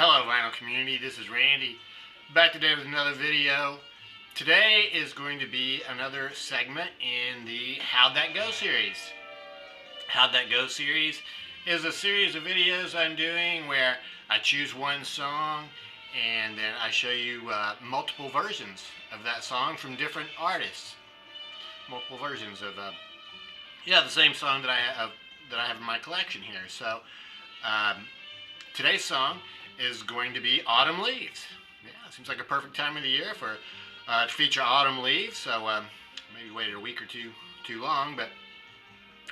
Hello vinyl community, this is Randy, back today with another video. Today is going to be another segment in the How'd That Go series. How'd That Go series is a series of videos I'm doing where I choose one song and then I show you multiple versions of that song from different artists. Multiple versions of the same song that I have in my collection here. So today's song is going to be Autumn Leaves. Yeah, it seems like a perfect time of the year for to feature Autumn Leaves. So maybe waited a week or two too long, but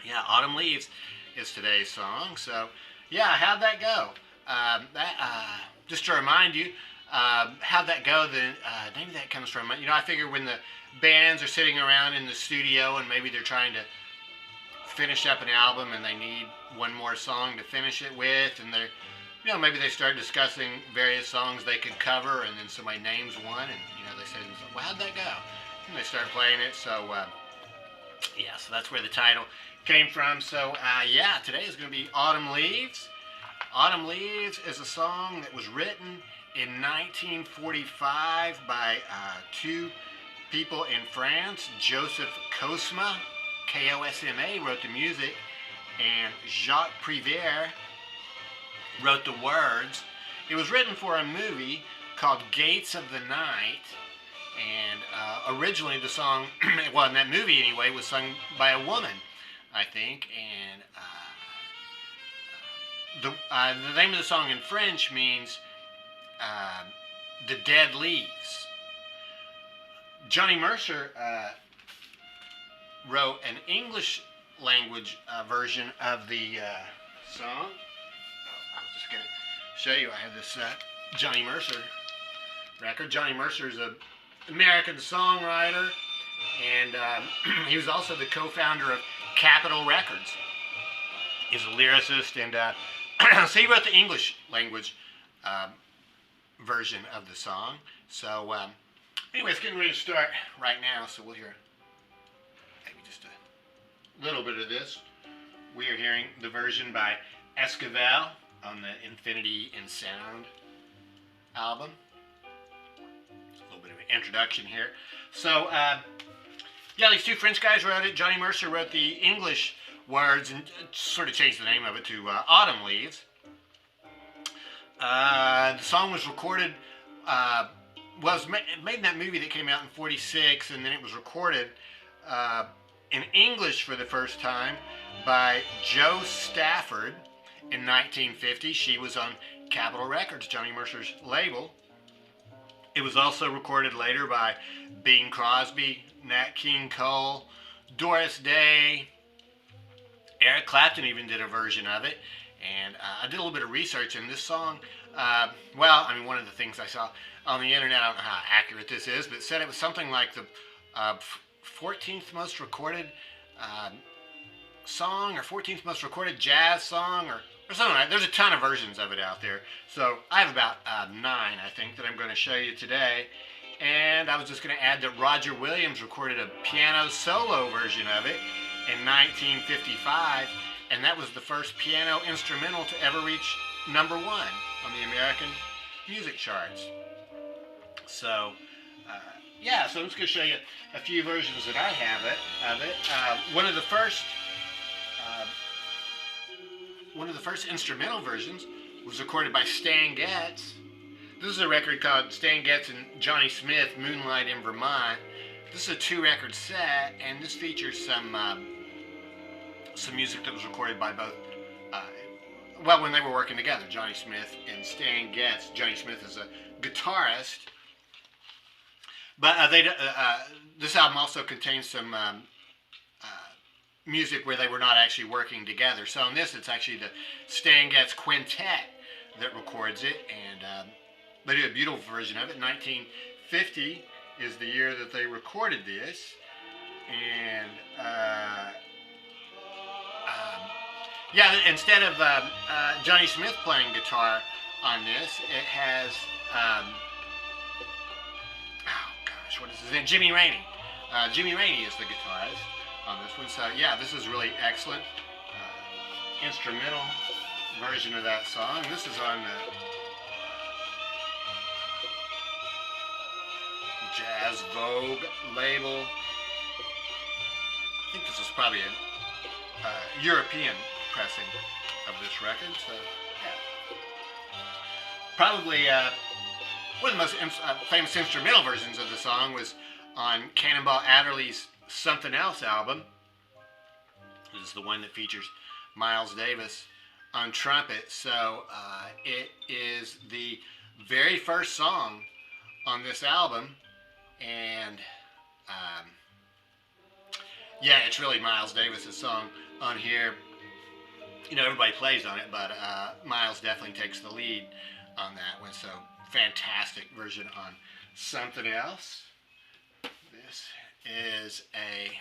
yeah, Autumn Leaves is today's song. So yeah, how'd that go? Just to remind you, how'd that go? The name of that comes from, I figure when the bands are sitting around in the studio and maybe they're trying to finish up an album and they need one more song to finish it with, and they're maybe they start discussing various songs they could cover, and then somebody names one, and they say, well, how'd that go? And they start playing it. So yeah, so that's where the title came from. So yeah, today is going to be Autumn Leaves. Autumn Leaves is a song that was written in 1945 by two people in France. Joseph Cosma, K-O-S-M-A, wrote the music, and Jacques Prévert wrote the words. It was written for a movie called Gates of the Night, and originally the song, well, in that movie anyway, was sung by a woman, I think, and the name of the song in French means the dead leaves. Johnny Mercer wrote an English language version of the song. I was just going to show you, I have this Johnny Mercer record. Johnny Mercer is an American songwriter, and he was also the co-founder of Capitol Records. He's a lyricist, and so he wrote the English language version of the song. So anyway, it's getting ready to start right now, so we'll hear maybe just a little bit of this. We are hearing the version by Esquivel on the Infinity in Sound album. A little bit of an introduction here. So yeah, these two French guys wrote it. Johnny Mercer wrote the English words and sort of changed the name of it to Autumn Leaves. The song was recorded, was made in that movie that came out in '46, and then it was recorded in English for the first time by Jo Stafford in 1950. She was on Capitol Records, Johnny Mercer's label. It was also recorded later by Bing Crosby, Nat King Cole, Doris Day. Eric Clapton even did a version of it. And I did a little bit of research, and this song, one of the things I saw on the internet, I don't know how accurate this is, but it said it was something like the 14th most recorded song, or 14th most recorded jazz song, or something like that. There's a ton of versions of it out there. So I have about 9, I think, that I'm going to show you today. And I was just going to add that Roger Williams recorded a piano solo version of it in 1955, and that was the first piano instrumental to ever reach #1 on the American music charts. So yeah, so I'm just going to show you a few versions that I have of it. One of the first instrumental versions was recorded by Stan Getz. This is a record called Stan Getz and Johnny Smith, Moonlight in Vermont. This is a 2-record set, and this features some music that was recorded by both, when they were working together, Johnny Smith and Stan Getz. Johnny Smith is a guitarist. But this album also contains some music where they were not actually working together. So on this, it's actually the Stan Getz Quintet that records it, and they do a beautiful version of it. 1950 is the year that they recorded this, and yeah, instead of Johnny Smith playing guitar on this, it has what is his name? Jimmy Rainey. Jimmy Rainey is the guitarist on this one. So yeah, this is really excellent instrumental version of that song. This is on as Vogue label. I think this is probably a European pressing of this record, so yeah. Probably one of the most famous instrumental versions of the song was on Cannonball Adderley's Something Else album. This is the one that features Miles Davis on trumpet, so it is the very first song on this album, and yeah, it's really Miles Davis' song on here. You know, everybody plays on it, but Miles definitely takes the lead on that one. So, fantastic version on Something Else. This is a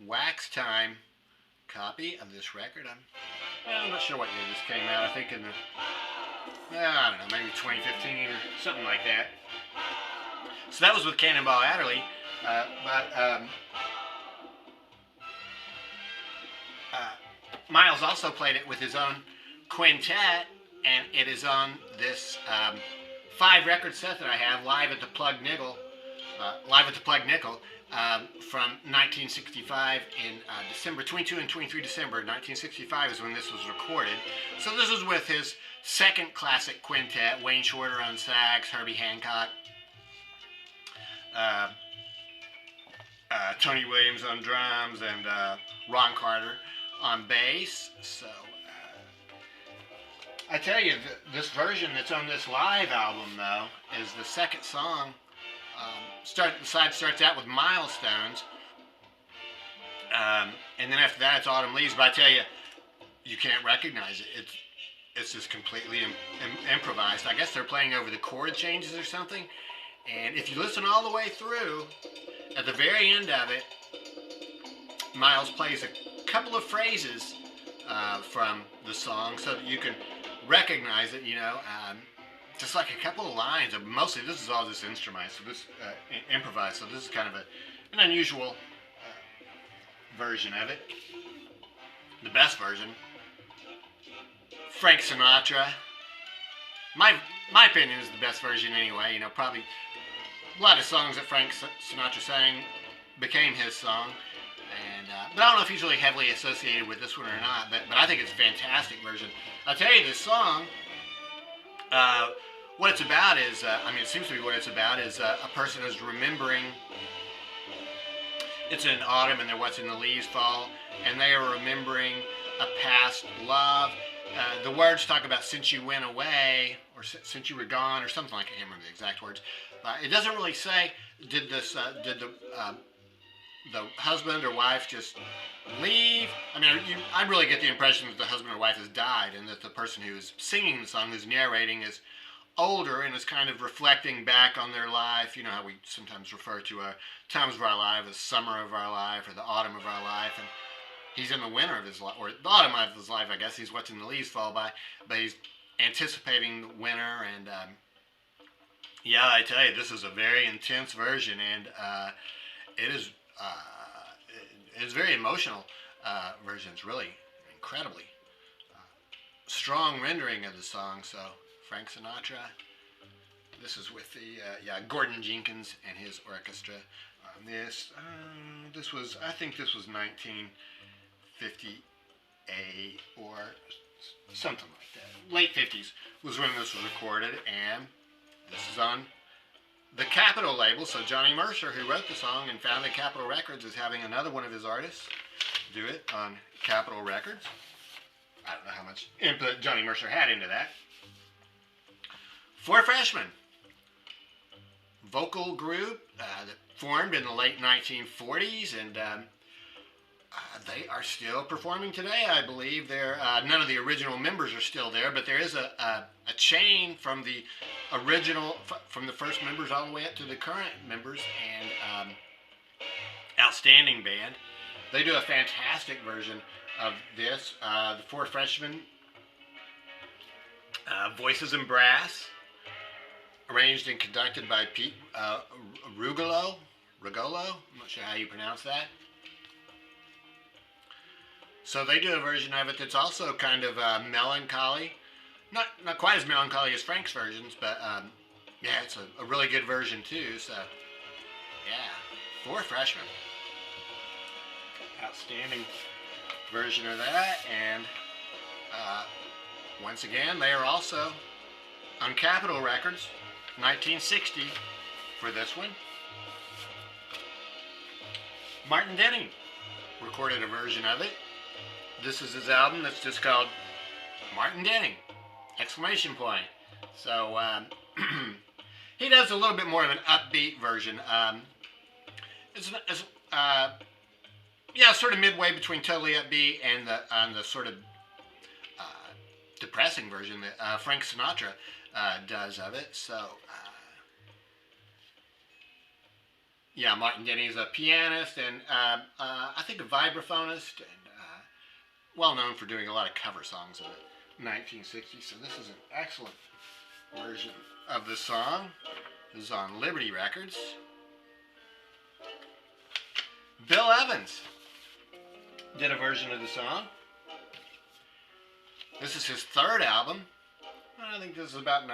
Wax Time copy of this record. I'm not sure what year this came out. I think in the, I don't know, maybe 2015 or something like that. So that was with Cannonball Adderley, Miles also played it with his own quintet, and it is on this 5-record set that I have, Live at the Plug Nickel, from 1965 in December, 22 and 23 December 1965 is when this was recorded. So this is with his second classic quintet, Wayne Shorter on sax, Herbie Hancock, Tony Williams on drums, and Ron Carter on bass. So I tell you, this version that's on this live album, though, is the second song. The side starts out with Milestones, and then after that it's Autumn Leaves. But I tell you, you can't recognize it. It's just completely improvised. I guess they're playing over the chord changes or something. And if you listen all the way through, at the very end of it, Miles plays a couple of phrases from the song so that you can recognize it, you know, just like a couple of lines. Mostly this is all just instrumental, so this improvised, so this is kind of an unusual version of it. The best version, Frank Sinatra. My opinion is the best version anyway. You know, probably a lot of songs that Frank Sinatra sang became his song. And, but I don't know if he's really heavily associated with this one or not, but I think it's a fantastic version. I'll tell you, this song, what it's about is, I mean, it seems to be what it's about is a person is remembering, it's in autumn and they're watching the leaves fall, and they are remembering a past love. The words talk about since you went away, or since you were gone, or something like that. I can't remember the exact words. It doesn't really say, did the husband or wife just leave? I mean, I really get the impression that the husband or wife has died, and that the person who is singing the song, who's narrating, is older and is kind of reflecting back on their life. You know how we sometimes refer to our times of our life as summer of our life or the autumn of our life, and he's in the winter of his life, or the autumn of his life, I guess. He's watching the leaves fall by, but he's anticipating the winter, and yeah, I tell you, this is a very intense version, and it is it's very emotional version. It's really incredibly strong rendering of the song. So Frank Sinatra. This is with the Gordon Jenkins and his orchestra. This was, I think this was 1958 or something like that. Late 50s was when this was recorded, and this is on the Capitol label. So Johnny Mercer, who wrote the song and founded Capitol Records, is having another one of his artists do it on Capitol Records. I don't know how much input Johnny Mercer had into that. Four Freshmen, vocal group that formed in the late 1940s, and they are still performing today, I believe. None of the original members are still there, but there is a chain from the original, from the first members all the way up to the current members, and outstanding band. They do a fantastic version of this. The Four Freshmen, voices in brass, arranged and conducted by Pete Rugolo. I'm not sure how you pronounce that. So they do a version of it that's also kind of melancholy. Not quite as melancholy as Frank's versions, but yeah, it's a really good version too. So Yeah, 4 freshmen. Outstanding version of that. And once again, they are also on Capitol Records, 1960 for this one. Martin Denny recorded a version of it. This is his album that's just called Martin Denny! Exclamation point. So he does a little bit more of an upbeat version. Yeah, sort of midway between totally upbeat and the sort of depressing version that Frank Sinatra does of it. So yeah, Martin Denny is a pianist and I think a vibraphonist and well known for doing a lot of cover songs of it. 1960. So this is an excellent version of the song. This is on Liberty Records. Bill Evans did a version of the song. This is his 3rd album. I think this is about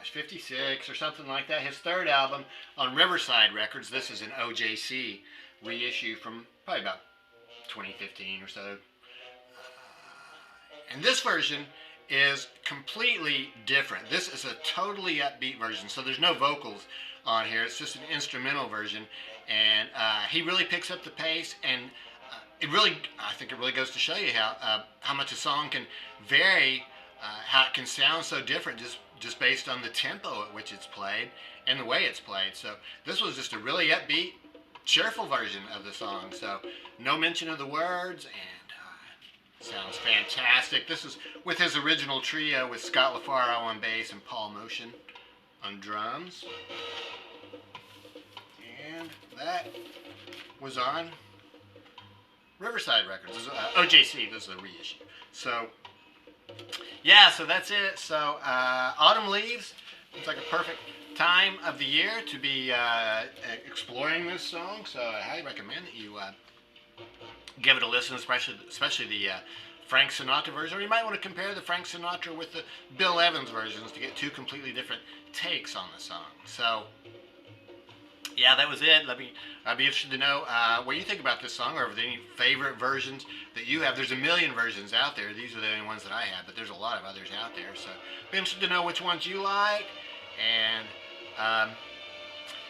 56 or something like that. His 3rd album on Riverside Records. This is an OJC reissue from probably about 2015 or so. And this version is completely different. This is a totally upbeat version, so there's no vocals on here. It's just an instrumental version, and he really picks up the pace, and I think it really goes to show you how much a song can vary, how it can sound so different just based on the tempo at which it's played and the way it's played. So this was just a really upbeat, cheerful version of the song. So no mention of the words, and sounds fantastic. This is with his original trio with Scott LaFaro on bass and Paul Motion on drums. And that was on Riverside Records. This is, OJC, this is a reissue. So, yeah, so that's it. So, autumn leaves. It's like a perfect time of the year to be exploring this song. So I highly recommend that you give it a listen, especially the Frank Sinatra version. Or you might want to compare the Frank Sinatra with the Bill Evans versions to get 2 completely different takes on the song. So, yeah, that was it. I'd be interested to know what you think about this song, or if there are any favorite versions that you have. There's a million versions out there. These are the only ones that I have, but there's a lot of others out there. So, be interested to know which ones you like. And,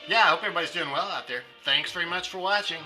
yeah, I hope everybody's doing well out there. Thanks very much for watching.